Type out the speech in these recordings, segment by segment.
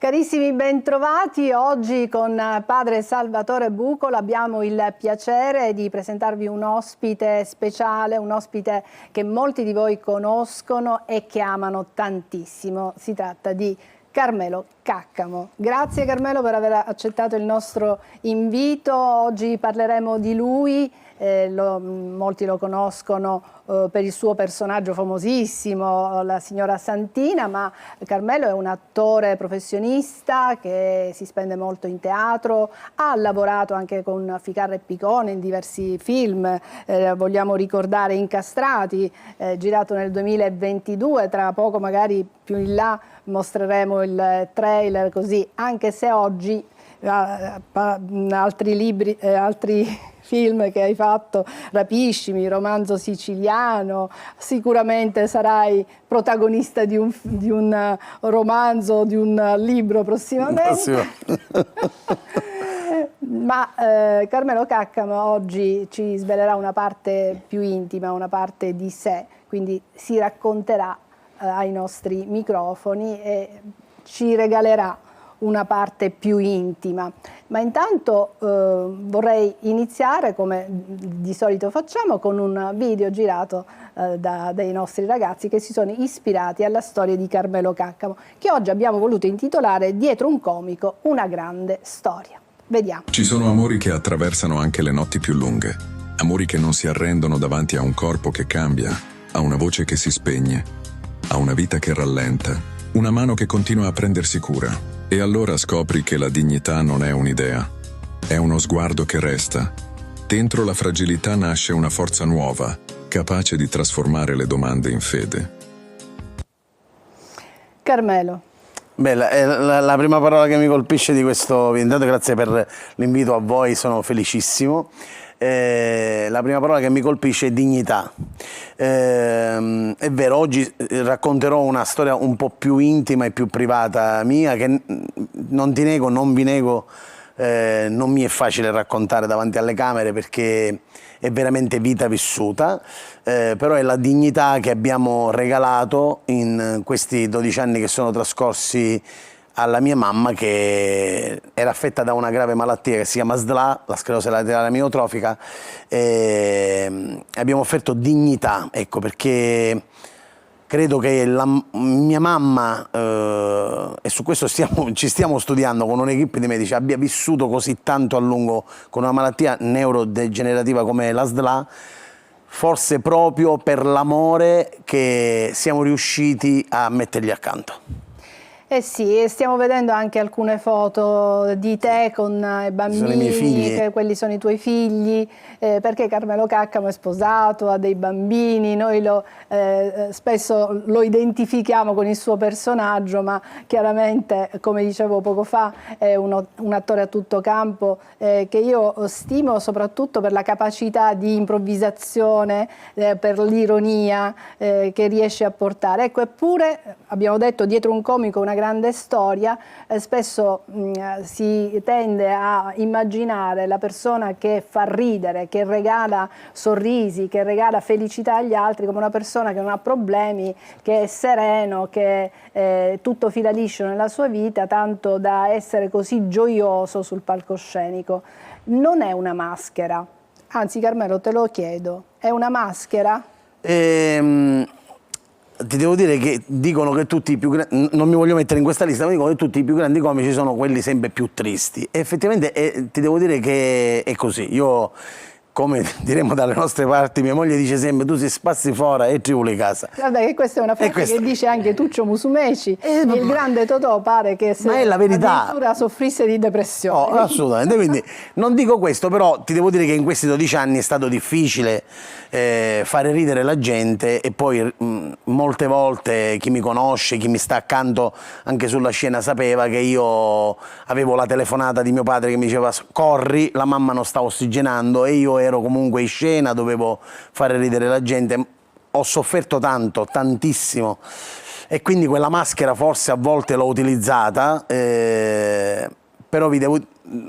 Carissimi, bentrovati. Oggi con padre Salvatore Bucolo abbiamo il piacere di presentarvi un ospite speciale, un ospite che molti di voi conoscono e che amano tantissimo. Si tratta di Carmelo Caccamo. Grazie Carmelo per aver accettato il nostro invito. Oggi parleremo di lui. Molti lo conoscono per il suo personaggio famosissimo, la signora Santina, ma Carmelo è un attore professionista che si spende molto in teatro, ha lavorato anche con Ficarra e Picone in diversi film, vogliamo ricordare Incastrati, girato nel 2022, tra poco magari più in là mostreremo il trailer così, anche se oggi altri film che hai fatto, Rapiscimi, Romanzo siciliano, sicuramente sarai protagonista di un romanzo, di un libro prossimamente. Ma Carmelo Caccamo oggi ci svelerà una parte più intima, una parte di sé, quindi si racconterà ai nostri microfoni e ci regalerà una parte più intima. Ma intanto vorrei iniziare, come di solito facciamo, con un video girato dai nostri ragazzi che si sono ispirati alla storia di Carmelo Caccamo, che oggi abbiamo voluto intitolare Dietro un comico, una grande storia. Vediamo. Ci sono amori che attraversano anche le notti più lunghe, amori che non si arrendono davanti a un corpo che cambia, a una voce che si spegne, a una vita che rallenta, una mano che continua a prendersi cura. E allora scopri che la dignità non è un'idea, è uno sguardo che resta. Dentro la fragilità nasce una forza nuova, capace di trasformare le domande in fede. Carmelo. Beh, la prima parola che mi colpisce di questo, intanto grazie per l'invito a voi, sono felicissimo. La prima parola che mi colpisce è dignità. È vero, oggi racconterò una storia un po' più intima e più privata mia, che non ti nego, non vi nego, non mi è facile raccontare davanti alle camere perché è veramente vita vissuta, però è la dignità che abbiamo regalato in questi 12 anni che sono trascorsi alla mia mamma, che era affetta da una grave malattia che si chiama SLA, la sclerosi laterale amiotrofica, e abbiamo offerto dignità, ecco, perché credo che la mia mamma, e su questo ci stiamo studiando con un'equipe di medici, abbia vissuto così tanto a lungo con una malattia neurodegenerativa come la SLA, forse proprio per l'amore che siamo riusciti a mettergli accanto. Eh sì, stiamo vedendo anche alcune foto di te con i bambini, che quelli sono i tuoi figli, perché Carmelo Caccamo è sposato, ha dei bambini, noi spesso lo identifichiamo con il suo personaggio, ma chiaramente, come dicevo poco fa, è un attore a tutto campo che io stimo soprattutto per la capacità di improvvisazione, per l'ironia che riesce a portare. Ecco, eppure, abbiamo detto, dietro un comico una grande storia, spesso si tende a immaginare la persona che fa ridere, che regala sorrisi, che regala felicità agli altri come una persona che non ha problemi, che è sereno, che tutto fila liscio nella sua vita, tanto da essere così gioioso sul palcoscenico. Non è una maschera, anzi Carmelo te lo chiedo, è una maschera? Ti devo dire che dicono che tutti i più grandi, non mi voglio mettere in questa lista, ma dicono che tutti i più grandi comici sono quelli sempre più tristi. E effettivamente ti devo dire che è così. Io, come diremo dalle nostre parti, mia moglie dice sempre: tu si spazzi fuori e trivoli casa. Vabbè, che questa è una frase che dice anche Tuccio Musumeci, il grande Totò pare che se ma è la verità, addirittura soffrisse di depressione. Oh, assolutamente, quindi non dico questo, però ti devo dire che in questi 12 anni è stato difficile fare ridere la gente, e poi molte volte chi mi conosce, chi mi sta accanto anche sulla scena sapeva che io avevo la telefonata di mio padre che mi diceva: corri, la mamma non sta ossigenando, e io ero comunque in scena, dovevo fare ridere la gente. Ho sofferto tanto, tantissimo, e quindi quella maschera forse a volte l'ho utilizzata, però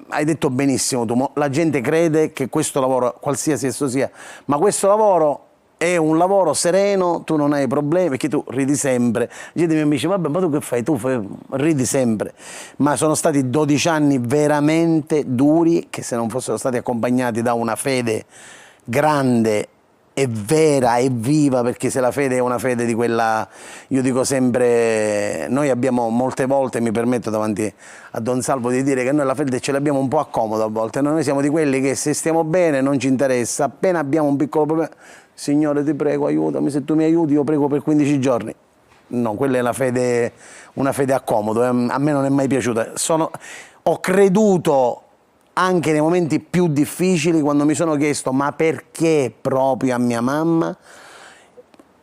hai detto benissimo tu, la gente crede che questo lavoro, qualsiasi esso sia, ma questo lavoro è un lavoro sereno, tu non hai problemi, perché tu ridi sempre. Gente mi dice, vabbè, ma tu che fai? Ridi sempre. Ma sono stati 12 anni veramente duri, che se non fossero stati accompagnati da una fede grande e vera e viva, perché se la fede è una fede di quella, io dico sempre, noi abbiamo molte volte, mi permetto davanti a Don Salvo di dire che noi la fede ce l'abbiamo un po' a comodo a volte, noi siamo di quelli che se stiamo bene non ci interessa, appena abbiamo un piccolo problema, Signore ti prego aiutami, se tu mi aiuti io prego per 15 giorni. No, quella è una fede a comodo, a me non è mai piaciuta. Ho creduto anche nei momenti più difficili, quando mi sono chiesto ma perché proprio a mia mamma,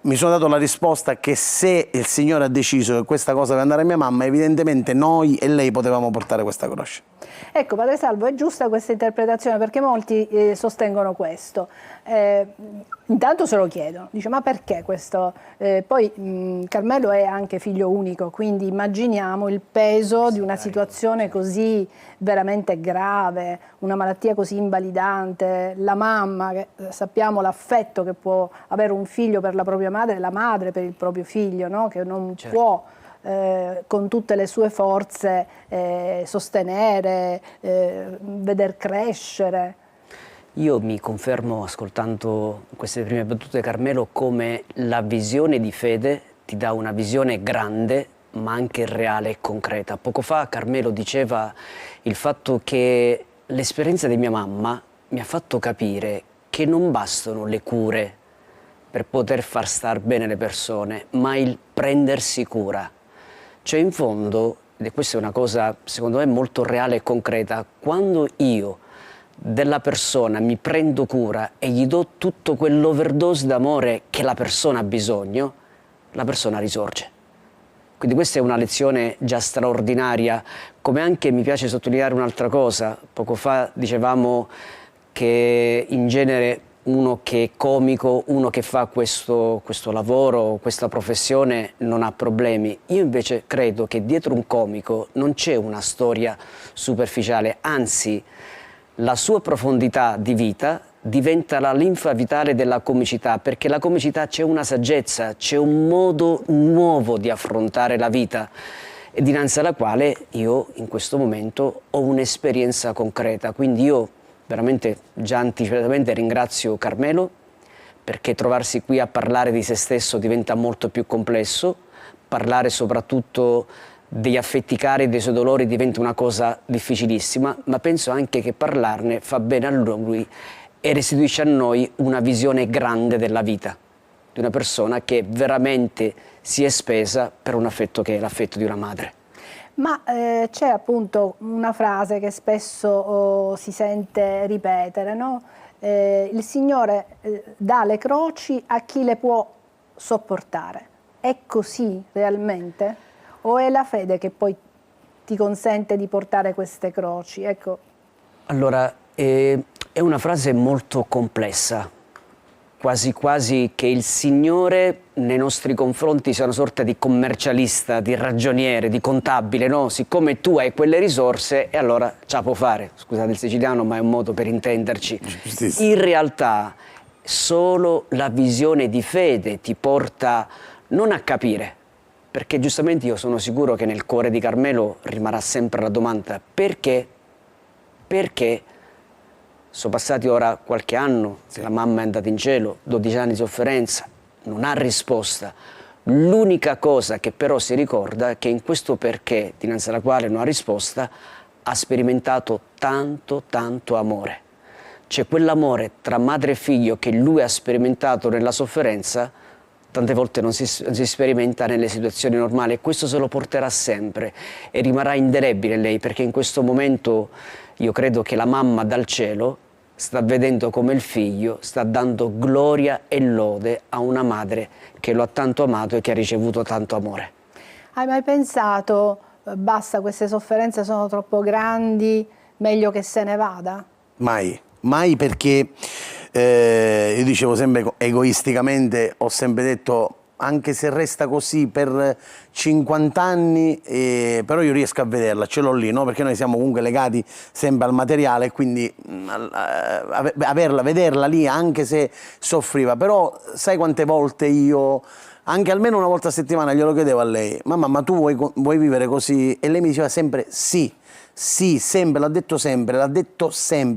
mi sono dato la risposta che se il Signore ha deciso che questa cosa deve andare a mia mamma, evidentemente noi e lei potevamo portare questa croce. Ecco, Padre Salvo, è giusta questa interpretazione, perché molti sostengono questo. Intanto se lo chiedono, dice ma perché questo? Poi Carmelo è anche figlio unico, quindi immaginiamo il peso di una situazione così veramente grave, una malattia così invalidante, la mamma, che sappiamo l'affetto che può avere un figlio per la propria madre, la madre per il proprio figlio, no? Che non può con tutte le sue forze sostenere, veder crescere. Io mi confermo, ascoltando queste prime battute, Carmelo, come la visione di fede ti dà una visione grande, ma anche reale e concreta. Poco fa Carmelo diceva il fatto che l'esperienza di mia mamma mi ha fatto capire che non bastano le cure per poter far star bene le persone, ma il prendersi cura. Cioè in fondo, e questa è una cosa secondo me molto reale e concreta, quando io della persona mi prendo cura e gli do tutto quell'overdose d'amore che la persona ha bisogno, la persona risorge. Quindi questa è una lezione già straordinaria, come anche mi piace sottolineare un'altra cosa. Poco fa dicevamo che in genere uno che è comico, uno che fa questo lavoro, questa professione non ha problemi. Io invece credo che dietro un comico non c'è una storia superficiale, anzi la sua profondità di vita diventa la linfa vitale della comicità, perché la comicità c'è una saggezza, c'è un modo nuovo di affrontare la vita e dinanzi alla quale io in questo momento ho un'esperienza concreta. Quindi io veramente già anticipatamente ringrazio Carmelo, perché trovarsi qui a parlare di se stesso diventa molto più complesso, parlare soprattutto degli affetti cari e dei suoi dolori diventa una cosa difficilissima, ma penso anche che parlarne fa bene a lui e restituisce a noi una visione grande della vita, di una persona che veramente si è spesa per un affetto che è l'affetto di una madre. Ma c'è appunto una frase che spesso si sente ripetere, no? Il Signore dà le croci a chi le può sopportare. È così realmente? O è la fede che poi ti consente di portare queste croci? Ecco. Allora, è una frase molto complessa, quasi quasi che il Signore nei nostri confronti sia una sorta di commercialista, di ragioniere, di contabile, no? Siccome tu hai quelle risorse e allora ce la può fare, scusate il siciliano ma è un modo per intenderci. In realtà solo la visione di fede ti porta non a capire, perché giustamente io sono sicuro che nel cuore di Carmelo rimarrà sempre la domanda perché? Perché? Sono passati ora qualche anno, la mamma è andata in cielo, 12 anni di sofferenza, non ha risposta. L'unica cosa che però si ricorda è che in questo perché, dinanzi alla quale non ha risposta, ha sperimentato tanto, tanto amore. C'è quell'amore tra madre e figlio che lui ha sperimentato nella sofferenza, tante volte non si sperimenta nelle situazioni normali, e questo se lo porterà sempre e rimarrà indelebile lei, perché in questo momento io credo che la mamma dal cielo sta vedendo come il figlio sta dando gloria e lode a una madre che lo ha tanto amato e che ha ricevuto tanto amore. Hai mai pensato, basta, queste sofferenze sono troppo grandi, meglio che se ne vada? Mai, mai, perché io dicevo sempre egoisticamente, ho sempre detto anche se resta così per 50 anni, però io riesco a vederla, ce l'ho lì, no? Perché noi siamo comunque legati sempre al materiale, quindi vederla lì, anche se soffriva. Però sai quante volte io, anche almeno una volta a settimana, glielo chiedevo a lei: mamma, ma tu vuoi vivere così? E lei mi diceva sempre sì. Sì, sempre, l'ha detto sempre,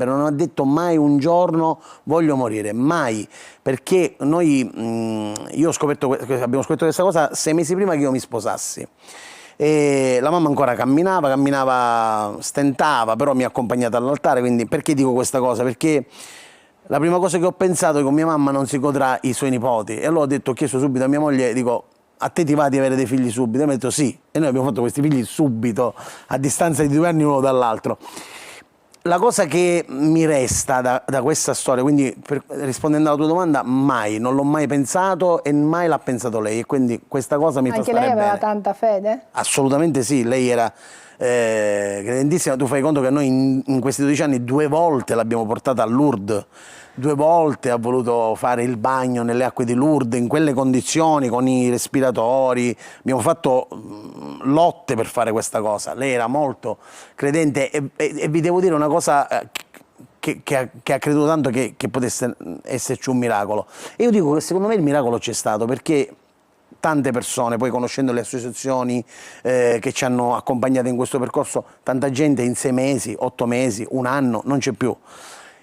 non ha detto mai un giorno voglio morire, mai, perché noi, abbiamo scoperto questa cosa 6 mesi prima che io mi sposassi. E la mamma ancora camminava, stentava, però mi ha accompagnata all'altare. Quindi perché dico questa cosa? Perché la prima cosa che ho pensato è che con mia mamma non si godrà i suoi nipoti, e allora ho chiesto subito a mia moglie, dico: a te ti va di avere dei figli subito? E mi ha detto sì, e noi abbiamo fatto questi figli subito, a distanza di 2 anni uno dall'altro. La cosa che mi resta da questa storia, quindi rispondendo alla tua domanda, mai, non l'ho mai pensato e mai l'ha pensato lei, e quindi questa cosa mi fa stare bene. Anche lei aveva tanta fede? Assolutamente sì, lei era credentissima. Tu fai conto che noi in questi 12 anni 2 volte l'abbiamo portata a Lourdes, 2 volte ha voluto fare il bagno nelle acque di Lourdes in quelle condizioni, con i respiratori. Abbiamo fatto lotte per fare questa cosa. Lei era molto credente, e vi devo dire una cosa che ha creduto tanto che potesse esserci un miracolo. E io dico che secondo me il miracolo c'è stato, perché tante persone, poi conoscendo le associazioni che ci hanno accompagnato in questo percorso, tanta gente in 6 mesi, 8 mesi, 1 anno non c'è più.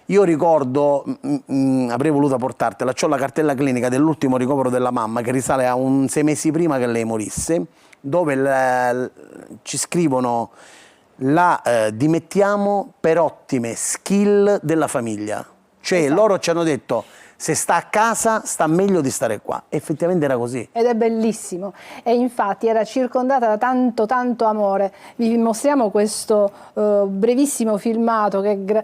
Io ricordo, avrei voluto portartela, c'ho la cartella clinica dell'ultimo ricovero della mamma, che risale a 6 mesi prima che lei morisse, dove ci scrivono: la dimettiamo per ottime skill della famiglia. Cioè, esatto, loro ci hanno detto: se sta a casa sta meglio di stare qua. Effettivamente era così. Ed è bellissimo, e infatti era circondata da tanto tanto amore. Vi mostriamo questo brevissimo filmato che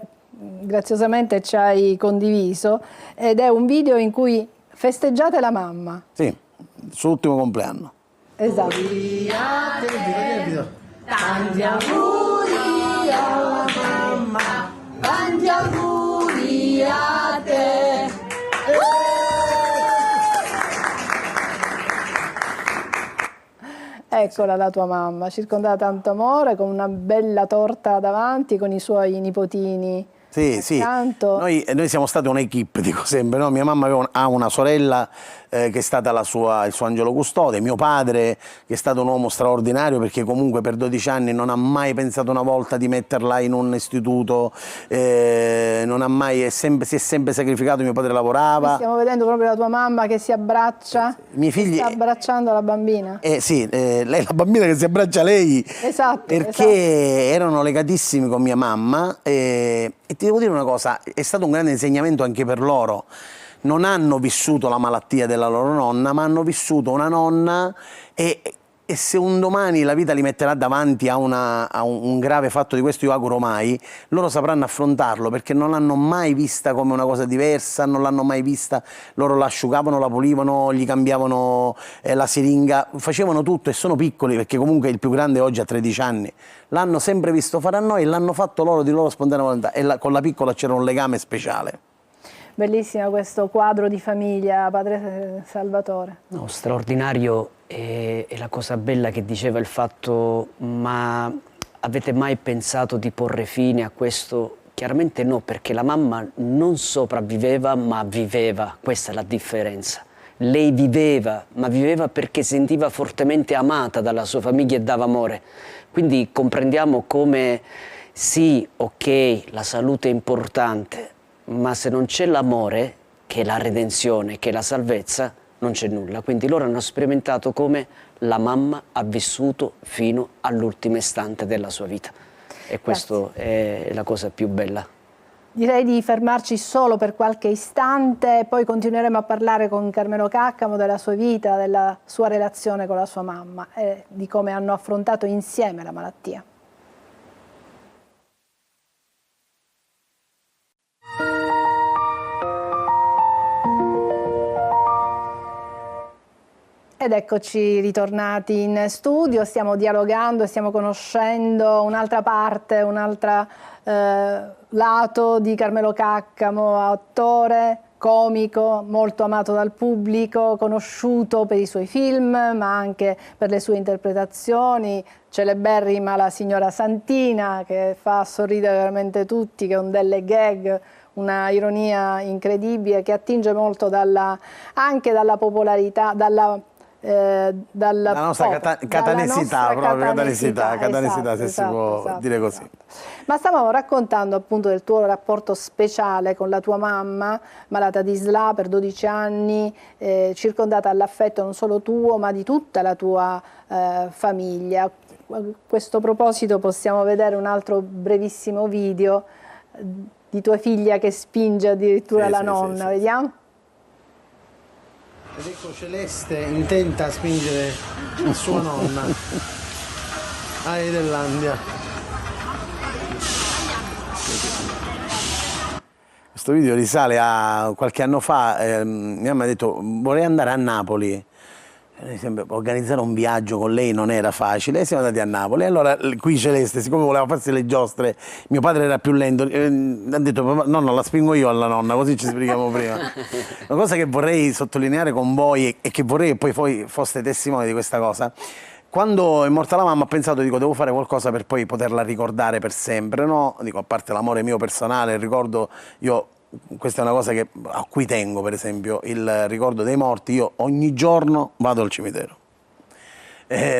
graziosamente ci hai condiviso, ed è un video in cui festeggiate la mamma. Sì, il suo ultimo compleanno. Esatto. Tanti auguri alla mamma, tanti auguri a te. Eccola la tua mamma, circondata da tanto amore, con una bella torta davanti, con i suoi nipotini. Sì, sì. Noi siamo stati un'equipe, dico sempre, no? Mia mamma ha una sorella che è stata il suo angelo custode, mio padre che è stato un uomo straordinario, perché comunque per 12 anni non ha mai pensato una volta di metterla in un istituto, non ha mai, si è sempre sacrificato. Mio padre lavorava. Stiamo vedendo proprio la tua mamma che si abbraccia, i miei figli, sta abbracciando la bambina. Sì, lei, la bambina che si abbraccia a lei, esatto, perché erano legatissimi con mia mamma, e ti devo dire una cosa, è stato un grande insegnamento anche per loro. Non hanno vissuto la malattia della loro nonna, ma hanno vissuto una nonna, e se un domani la vita li metterà davanti a un grave fatto di questo, io auguro mai, loro sapranno affrontarlo, perché non l'hanno mai vista come una cosa diversa, non l'hanno mai vista. Loro la asciugavano, la pulivano, gli cambiavano la siringa, facevano tutto, e sono piccoli, perché comunque il più grande oggi ha 13 anni. L'hanno sempre visto fare a noi e l'hanno fatto loro di loro spontanea volontà, e con la piccola c'era un legame speciale. Bellissimo questo quadro di famiglia, padre Salvatore. No, straordinario, e la cosa bella che diceva il fatto: ma avete mai pensato di porre fine a questo? Chiaramente no, perché la mamma non sopravviveva, ma viveva, questa è la differenza. Lei viveva, ma viveva perché sentiva fortemente amata dalla sua famiglia e dava amore. Quindi comprendiamo come sì, ok, la salute è importante, ma se non c'è l'amore, che è la redenzione, che è la salvezza, non c'è nulla. Quindi loro hanno sperimentato come la mamma ha vissuto fino all'ultimo istante della sua vita. E questo è la cosa più bella. Direi di fermarci solo per qualche istante, poi continueremo a parlare con Carmelo Caccamo della sua vita, della sua relazione con la sua mamma e di come hanno affrontato insieme la malattia. Ed eccoci ritornati in studio, stiamo dialogando, stiamo conoscendo un'altra parte, un altro lato di Carmelo Caccamo, attore, comico, molto amato dal pubblico, conosciuto per i suoi film, ma anche per le sue interpretazioni. Celeberrima la signora Santina, che fa sorridere veramente tutti, che è un delle gag, una ironia incredibile, che attinge molto anche dalla popolarità, dalla nostra catanesità, se si può dire così. Ma stavamo raccontando appunto del tuo rapporto speciale con la tua mamma, malata di SLA per 12 anni, circondata dall'affetto non solo tuo ma di tutta la tua famiglia. A questo proposito possiamo vedere un altro brevissimo video di tua figlia che spinge addirittura la nonna, vediamo? Ed ecco Celeste intenta a spingere sua nonna a Edellandia. Questo video risale a qualche anno fa, mia mamma ha detto vorrei andare a Napoli. Organizzare un viaggio con lei non era facile e siamo andati a Napoli. Allora qui Celeste, siccome voleva farsi le giostre, mio padre era più lento, ha detto nonno la spingo io alla nonna, così ci spieghiamo prima. Una cosa che vorrei sottolineare con voi e che vorrei che poi foste testimoni di questa cosa: quando è morta la mamma ho pensato, dico, devo fare qualcosa per poi poterla ricordare per sempre, no? Dico, a parte l'amore mio personale, il ricordo, questa è una cosa a cui tengo, per esempio, il ricordo dei morti. Io ogni giorno vado al cimitero.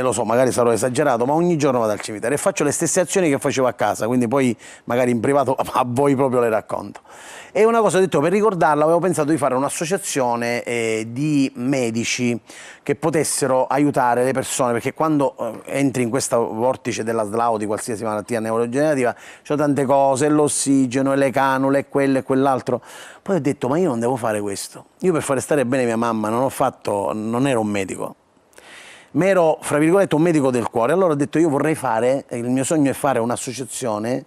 Lo so, magari sarò esagerato, ma ogni giorno vado al cimitero e faccio le stesse azioni che facevo a casa, quindi poi magari in privato a voi proprio le racconto. E una cosa, ho detto, per ricordarla avevo pensato di fare un'associazione di medici che potessero aiutare le persone, perché quando entri in questo vortice della SLA o di qualsiasi malattia neurodegenerativa ci sono tante cose, l'ossigeno, le canule, e quello e quell'altro. Poi ho detto, ma io non devo fare questo. Io per fare stare bene mia mamma non ero un medico, ma ero, fra virgolette, un medico del cuore. Allora ho detto, io vorrei il mio sogno è fare un'associazione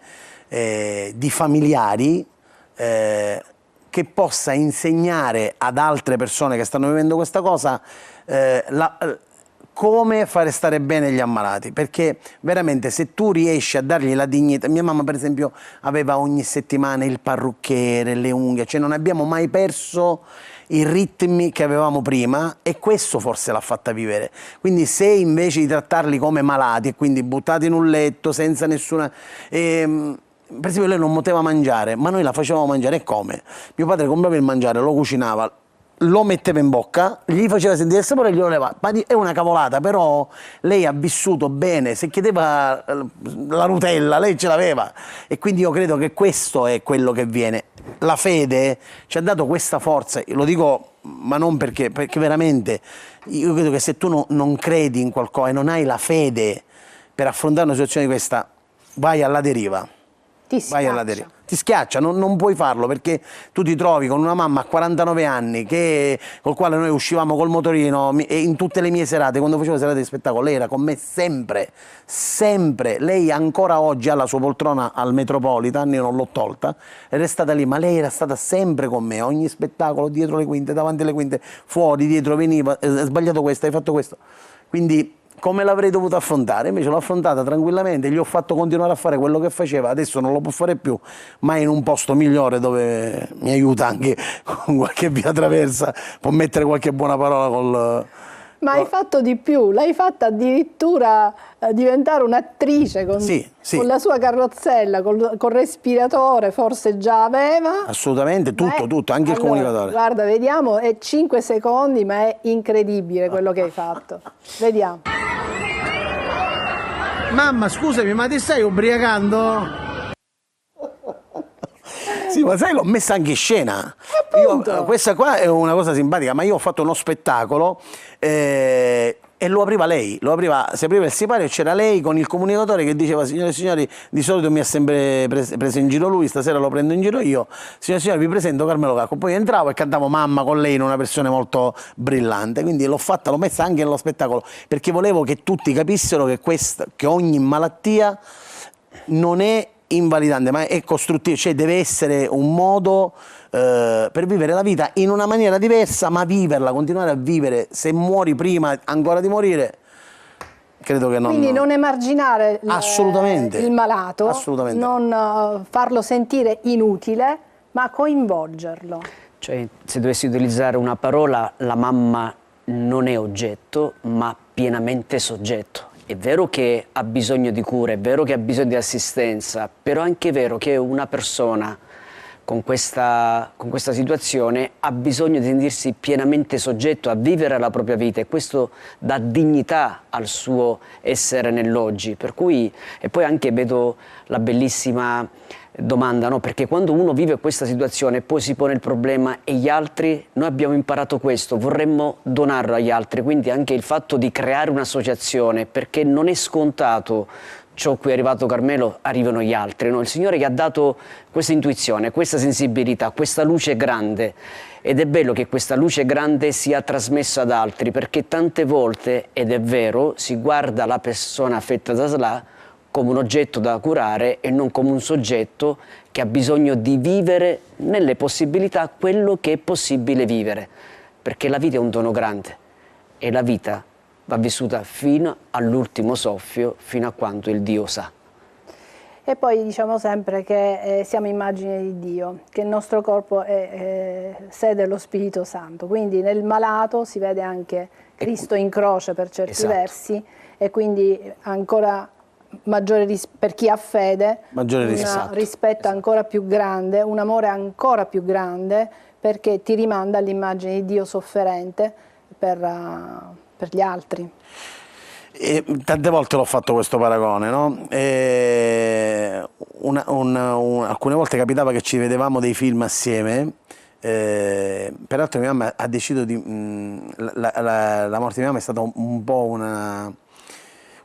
di familiari che possa insegnare ad altre persone che stanno vivendo questa cosa come fare stare bene gli ammalati, perché veramente se tu riesci a dargli la dignità. Mia mamma per esempio aveva ogni settimana il parrucchiere, le unghie, cioè non abbiamo mai perso i ritmi che avevamo prima, e questo forse l'ha fatta vivere. Quindi se invece di trattarli come malati e quindi buttati in un letto senza nessuna... per esempio lei non poteva mangiare, ma noi la facevamo mangiare. E come? Mio padre comprava il mangiare, lo cucinava, lo metteva in bocca, gli faceva sentire il sapore e glielo levava. Ma è una cavolata, però lei ha vissuto bene. Se chiedeva la Nutella, lei ce l'aveva. E quindi io credo che questo è quello che viene. La fede ci ha dato questa forza, lo dico, ma non perché veramente io credo che se tu non credi in qualcosa e non hai la fede per affrontare una situazione di questa, vai alla deriva. Ti schiaccia, non puoi farlo, perché tu ti trovi con una mamma a 49 anni col quale noi uscivamo col motorino, e in tutte le mie serate, quando facevo serate di spettacolo, lei era con me sempre, sempre. Lei ancora oggi ha la sua poltrona al Metropolitan, io non l'ho tolta, è restata lì, ma lei era stata sempre con me, ogni spettacolo, dietro le quinte, davanti alle quinte, fuori, dietro, veniva, hai sbagliato questo, hai fatto questo. Quindi come l'avrei dovuto affrontare? Invece l'ho affrontata tranquillamente, gli ho fatto continuare a fare quello che faceva, adesso non lo può fare più, ma è in un posto migliore dove mi aiuta anche con qualche via traversa, può mettere qualche buona parola col... Ma hai fatto di più, l'hai fatta addirittura diventare un'attrice con la sua carrozzella, col respiratore, forse già aveva. Assolutamente, tutto, anche il comunicatore. Guarda, vediamo, è 5 secondi, ma è incredibile quello che hai fatto. Vediamo. Mamma, scusami, ma ti stai ubriacando? Sì, ma sai, l'ho messa anche in scena. Questa qua è una cosa simpatica, ma io ho fatto uno spettacolo e lo apriva lei, si apriva il sipario e c'era lei con il comunicatore che diceva: signore e signori, di solito mi ha sempre preso in giro lui, stasera lo prendo in giro io, signore e signori vi presento Carmelo Cacco. Poi entravo e cantavo Mamma con lei in una versione molto brillante, quindi l'ho messa anche nello spettacolo, perché volevo che tutti capissero che ogni malattia non è invalidante, ma è costruttivo, cioè deve essere un modo per vivere la vita in una maniera diversa, ma viverla, continuare a vivere. Se muori prima ancora di morire, credo che non... Quindi non emarginare il malato, non farlo sentire inutile, ma coinvolgerlo. Cioè, se dovessi utilizzare una parola, la mamma non è oggetto, ma pienamente soggetto. È vero che ha bisogno di cura, è vero che ha bisogno di assistenza, però è anche vero che una persona con questa situazione ha bisogno di sentirsi pienamente soggetto a vivere la propria vita, e questo dà dignità al suo essere nell'oggi. Per cui, e poi anche vedo la bellissima domanda, no? Perché quando uno vive questa situazione poi si pone il problema: e gli altri? Noi abbiamo imparato questo, vorremmo donarlo agli altri, quindi anche il fatto di creare un'associazione, perché non è scontato ciò cui è arrivato Carmelo, arrivano gli altri, no? Il Signore gli ha dato questa intuizione, questa sensibilità, questa luce grande, ed è bello che questa luce grande sia trasmessa ad altri, perché tante volte, ed è vero, si guarda la persona affetta da SLA come un oggetto da curare e non come un soggetto che ha bisogno di vivere nelle possibilità quello che è possibile vivere, perché la vita è un dono grande e la vita va vissuta fino all'ultimo soffio, fino a quanto il Dio sa. E poi diciamo sempre che siamo immagine di Dio, che il nostro corpo è sede dello Spirito Santo, quindi nel malato si vede anche Cristo in croce per certi versi, e quindi ancora maggiore per chi ha fede, maggiore rispetto ancora più grande, un amore ancora più grande, perché ti rimanda all'immagine di Dio sofferente per gli altri. E tante volte l'ho fatto questo paragone, no? Alcune volte capitava che ci vedevamo dei film assieme, peraltro mia mamma ha deciso di... la morte di mia mamma è stata un po'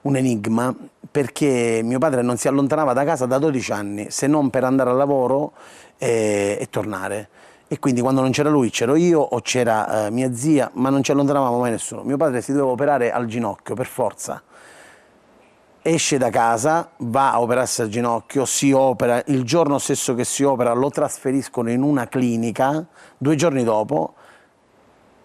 un enigma, perché mio padre non si allontanava da casa da 12 anni, se non per andare al lavoro e tornare. E quindi quando non c'era lui c'ero io o c'era mia zia, ma non ci allontanavamo mai nessuno. Mio padre si doveva operare al ginocchio per forza. Esce da casa, va a operarsi al ginocchio, si opera, il giorno stesso che si opera lo trasferiscono in una clinica, 2 giorni dopo,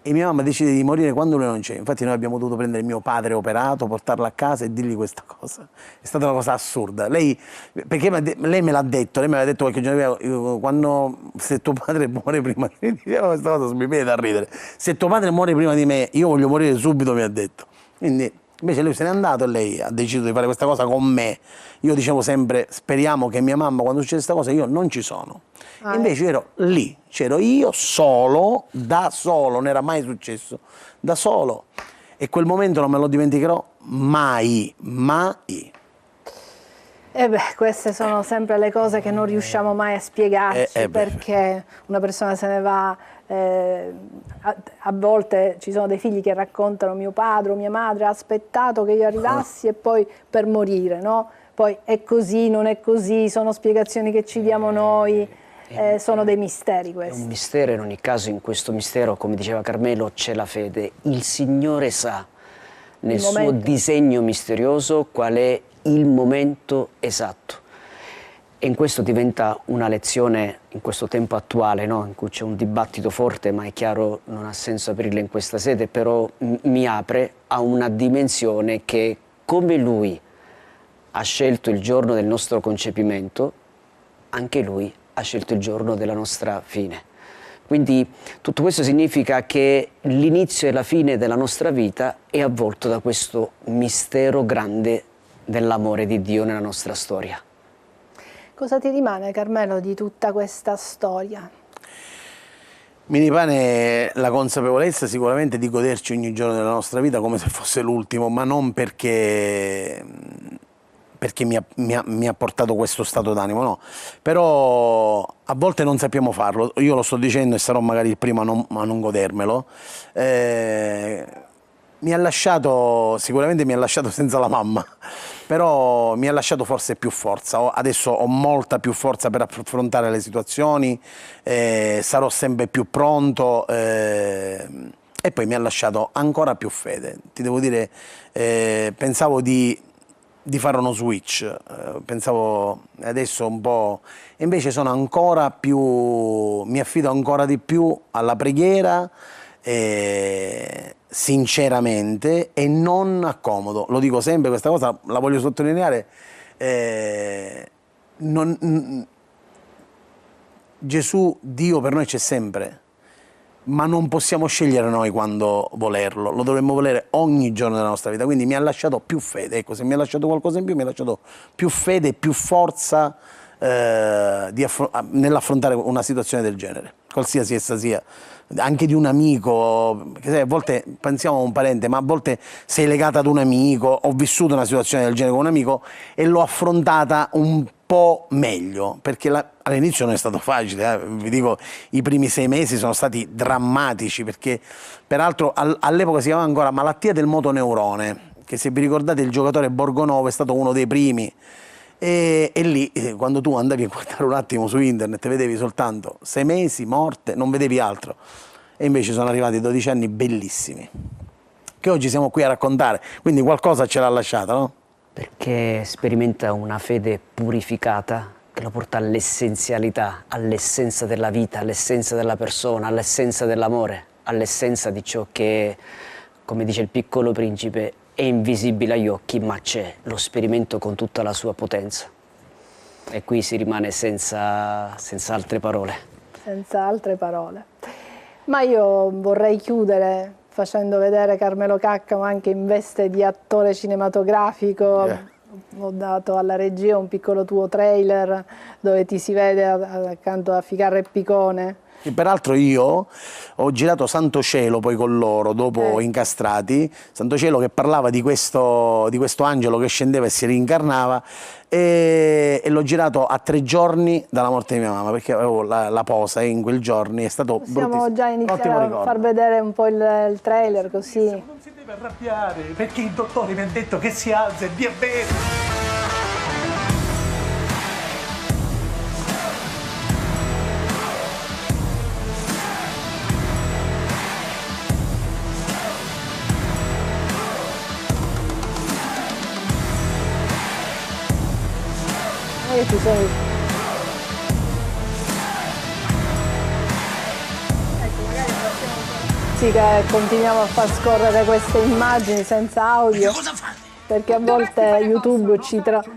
e mia mamma decide di morire quando lui non c'è. Infatti noi abbiamo dovuto prendere mio padre operato, portarlo a casa e dirgli questa cosa. È stata una cosa assurda. Lei, perché lei me l'ha detto, qualche giorno fa, quando, se tuo padre muore prima di me, diceva questa cosa, mi viene da ridere. Se tuo padre muore prima di me, io voglio morire subito, mi ha detto. Quindi, invece lui se n'è andato e lei ha deciso di fare questa cosa con me. Io dicevo sempre, speriamo che mia mamma, quando succede questa cosa, io non ci sono. Invece ero lì, c'ero io solo, da solo, non era mai successo, da solo. E quel momento non me lo dimenticherò mai, mai. E beh, queste sono sempre le cose che non riusciamo mai a spiegarci, perché una persona se ne va, a volte ci sono dei figli che raccontano: mio padre o mia madre ha aspettato che io arrivassi e poi per morire, no? Poi è così, non è così, sono spiegazioni che ci diamo noi, sono dei misteri questi. È un mistero, in ogni caso in questo mistero, come diceva Carmelo, c'è la fede. Il Signore sa, nel suo disegno misterioso, qual è il momento esatto. E in questo diventa una lezione, in questo tempo attuale, no? In cui c'è un dibattito forte, ma è chiaro non ha senso aprirla in questa sede, però mi apre a una dimensione che, come Lui ha scelto il giorno del nostro concepimento, anche Lui ha scelto il giorno della nostra fine. Quindi tutto questo significa che l'inizio e la fine della nostra vita è avvolto da questo mistero grande dell'amore di Dio nella nostra storia. Cosa ti rimane, Carmelo, di tutta questa storia? Mi rimane la consapevolezza sicuramente di goderci ogni giorno della nostra vita come se fosse l'ultimo, ma non perché mi ha portato questo stato d'animo, no. Però a volte non sappiamo farlo, io lo sto dicendo e sarò magari il primo a non godermelo. Mi ha lasciato, sicuramente mi ha lasciato senza la mamma, però mi ha lasciato forse più forza. Adesso ho molta più forza per affrontare le situazioni, sarò sempre più pronto, e poi mi ha lasciato ancora più fede. Ti devo dire, pensavo di fare uno switch, pensavo adesso un po', invece sono ancora più, mi affido ancora di più alla preghiera, sinceramente, e non accomodo. Lo dico sempre, questa cosa la voglio sottolineare, Gesù, Dio per noi c'è sempre, ma non possiamo scegliere noi quando volerlo, lo dovremmo volere ogni giorno della nostra vita, quindi mi ha lasciato più fede, ecco, se mi ha lasciato qualcosa in più mi ha lasciato più fede e più forza nell'affrontare una situazione del genere, qualsiasi essa sia, anche di un amico, che sai, a volte pensiamo a un parente, ma a volte sei legata ad un amico, ho vissuto una situazione del genere con un amico e l'ho affrontata un po' meglio, perché all'inizio non è stato facile, vi dico, i primi 6 mesi sono stati drammatici, perché peraltro all'epoca si chiamava ancora malattia del motoneurone, che se vi ricordate il giocatore Borgonovo è stato uno dei primi, e lì quando tu andavi a guardare un attimo su internet vedevi soltanto 6 mesi, morte, non vedevi altro, e invece sono arrivati 12 anni bellissimi, che oggi siamo qui a raccontare, quindi qualcosa ce l'ha lasciata, no? Perché sperimenta una fede purificata che lo porta all'essenzialità, all'essenza della vita, all'essenza della persona, all'essenza dell'amore, all'essenza di ciò che, come dice il Piccolo Principe, è invisibile agli occhi, ma c'è, lo sperimento con tutta la sua potenza. E qui si rimane senza altre parole. Senza altre parole. Ma io vorrei chiudere facendo vedere Carmelo Caccamo anche in veste di attore cinematografico. Ho dato alla regia un piccolo tuo trailer dove ti si vede accanto a Ficarra e Picone. E peraltro io ho girato Santo Cielo poi con loro, dopo Incastrati, Santo Cielo che parlava di questo angelo che scendeva e si rincarnava, e l'ho girato a 3 giorni dalla morte di mia mamma, perché avevo la posa in quei giorni, è stato bruttissimo. Possiamo già iniziare a far vedere un po' il trailer così. Non si deve arrabbiare, perché il dottore mi ha detto che si alza e via bene. Ci sono... Sì, che continuiamo a far scorrere queste immagini senza audio. Perché a volte YouTube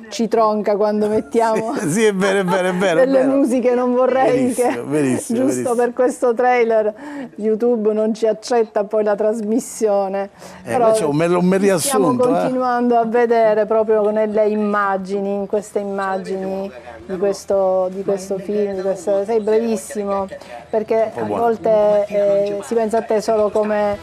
ci tronca quando mettiamo sì, è vero, delle musiche, non vorrei verissimo, che giusto per questo trailer YouTube non ci accetta poi la trasmissione. Però invece un bel riassunto. Stiamo continuando a vedere proprio nelle immagini, in queste immagini di questo film, sei bravissimo, perché a volte si pensa a te solo come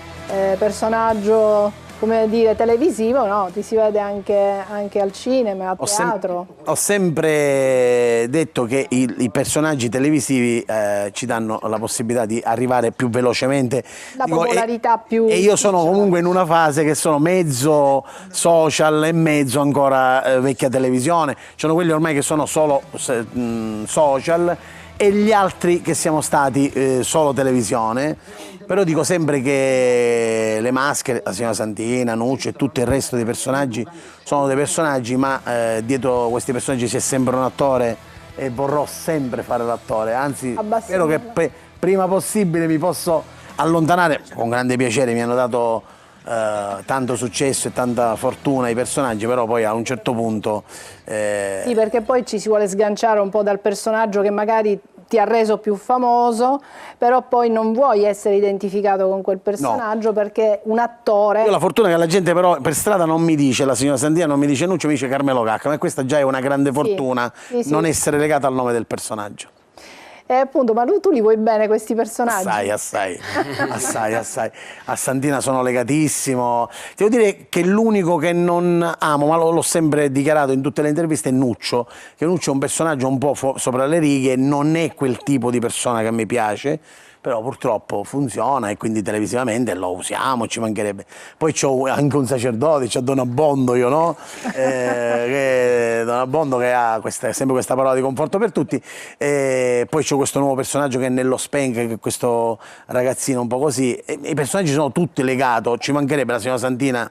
personaggio, come dire, televisivo, no, ti si vede anche al cinema, a teatro. Ho sempre detto che i personaggi televisivi ci danno la possibilità di arrivare più velocemente. La popolarità più... E io sono comunque in una fase che sono mezzo social e mezzo ancora vecchia televisione. Ci sono quelli ormai che sono solo social e gli altri che siamo stati solo televisione. Però dico sempre che le maschere, la signora Santina, Nuccio e tutto il resto dei personaggi sono dei personaggi, ma dietro questi personaggi c'è sempre un attore e vorrò sempre fare l'attore, anzi spero che prima possibile mi posso allontanare, con grande piacere, mi hanno dato tanto successo e tanta fortuna i personaggi, però poi a un certo punto... Sì, perché poi ci si vuole sganciare un po' dal personaggio che magari ti ha reso più famoso, però poi non vuoi essere identificato con quel personaggio, perché un attore... Io ho la fortuna che la gente però per strada non mi dice la signora Santina, non mi dice Nuccio, mi dice Carmelo Caccamo, e questa già è una grande fortuna, non essere legata al nome del personaggio. Appunto, ma tu li vuoi bene questi personaggi? Assai. A Santina sono legatissimo. Devo dire che l'unico che non amo, ma l'ho sempre dichiarato in tutte le interviste, è Nuccio. Che Nuccio è un personaggio un po' sopra le righe, non è quel tipo di persona che mi piace, però purtroppo funziona e quindi televisivamente lo usiamo, ci mancherebbe. Poi c'ho anche un sacerdote, c'ho Don Abbondo io, no? Don Abbondo che ha sempre questa parola di conforto per tutti. Poi c'ho questo nuovo personaggio che è Nello Spenk, che è questo ragazzino un po' così. I personaggi sono tutti legati, ci mancherebbe la signora Santina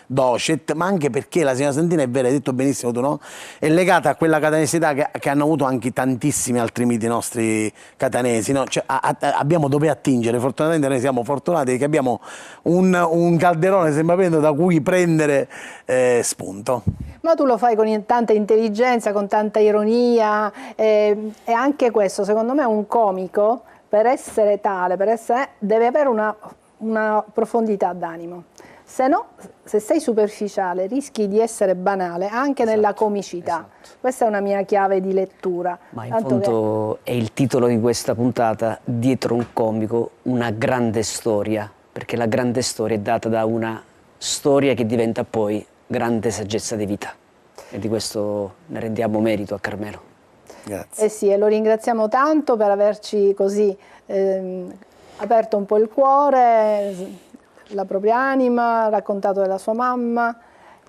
Docet, ma anche perché la signora Santina, è vera, hai detto benissimo tu, no? È legata a quella catanesità che hanno avuto anche tantissimi altri miti nostri catanesi, no? Cioè, abbiamo dove attingere, fortunatamente noi siamo fortunati che abbiamo un calderone semplicemente da cui prendere spunto. Ma tu lo fai con tanta intelligenza, con tanta ironia, e anche questo secondo me un comico per essere tale, deve avere una profondità d'animo. Se no, se sei superficiale, rischi di essere banale anche nella comicità. Questa è una mia chiave di lettura. Ma in fondo è il titolo di questa puntata: dietro un comico, una grande storia, perché la grande storia è data da una storia che diventa poi grande saggezza di vita. E di questo ne rendiamo merito a Carmelo. Grazie. Eh sì, e lo ringraziamo tanto per averci così aperto un po' il cuore, la propria anima, raccontato della sua mamma.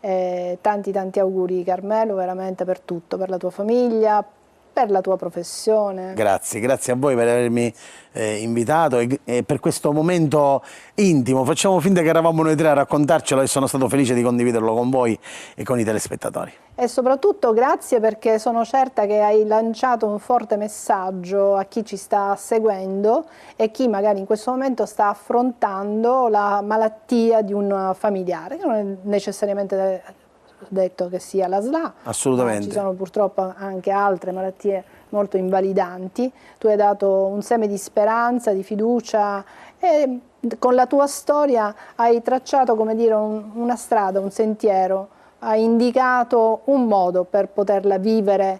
Tanti auguri Carmelo, veramente per tutto, per la tua famiglia, per la tua professione. Grazie a voi per avermi invitato e per questo momento intimo. Facciamo finta che eravamo noi tre a raccontarcelo e sono stato felice di condividerlo con voi e con i telespettatori. E soprattutto grazie, perché sono certa che hai lanciato un forte messaggio a chi ci sta seguendo e chi magari in questo momento sta affrontando la malattia di un familiare, che non è necessariamente detto che sia la SLA. Assolutamente. Ci sono purtroppo anche altre malattie molto invalidanti. Tu hai dato un seme di speranza, di fiducia e con la tua storia hai tracciato, come dire, una strada, un sentiero. Hai indicato un modo per poterla vivere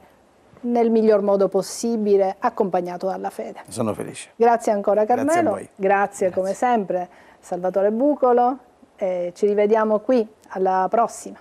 nel miglior modo possibile, accompagnato dalla fede. Sono felice. Grazie ancora Carmelo. Grazie a voi. Grazie come sempre Salvatore Bucolo. Ci rivediamo qui alla prossima.